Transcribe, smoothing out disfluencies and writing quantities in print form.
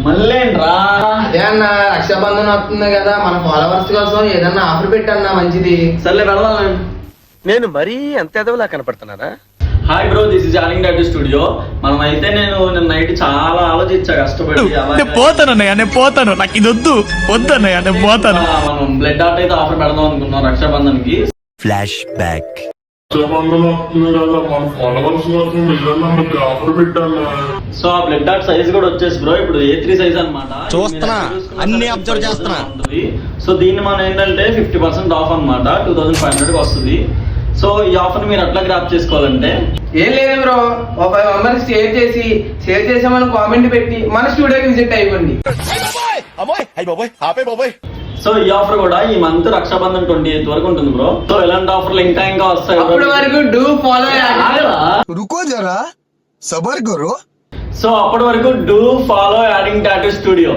మళ్ళేంట్రా? అదే అన్న రక్షాబంధన్ వస్తుంది కదా, మన ఫాలోవర్స్ కోసం ఏదన్నా ఆఫర్ పెట్టన్నా మంచిది. సర్లే వెళ్దాం. నేను మరీ అంత ఎదవలా కనపడుతున్నారా? Hi bro, this is adding tattoo studio. మనం అయితే నేను నైట్ చాలా ఆలోచించా, కష్టపడి నేను పోతాను, నాకు ఇది వద్దన్నయ్య, నేను పోతాను. మనం బ్లడ్ ఆర్ట్ అయితే ఆఫర్ పెడదాం అనుకున్నాం రక్షాబంధన్ కి. Flash back. సో ఆ బ్లడ్ ఆర్ట్ సైజ్ కూడా వచ్చేసి బ్రో ఇప్పుడు A3 సైజ్ అన్నమాట. చూస్తున్నా, అన్ని అబ్జర్వ్ చేస్తున్నా. సో దీన్ని మనం ఏంటంటే 50% ఆఫ్ అన్నమాట, 2500 కి వస్తుంది. సో ఈ ఆఫర్ మీరు అట్లా గ్రాప్ చేసుకోవాలంటే ఏం లేదు బ్రో, ఒక 5 మెంబర్స్ షేర్ చేసామని కామెంట్ పెట్టి మన స్టూడియోకి విజిట్ అయిపోండి. సో ఈ ఆఫర్ కూడా ఈ మంత్ రక్షాబంధన్ 28 వరకు ఉంటుంది బ్రో. సో ఇలాంటి ఆఫర్లు ఇంకా వస్తాయి. అప్పటి వరకు డూ ఫాలో. रुको जरा सबर करो. సో అప్పటి వరకు do follow adding tattoo studio.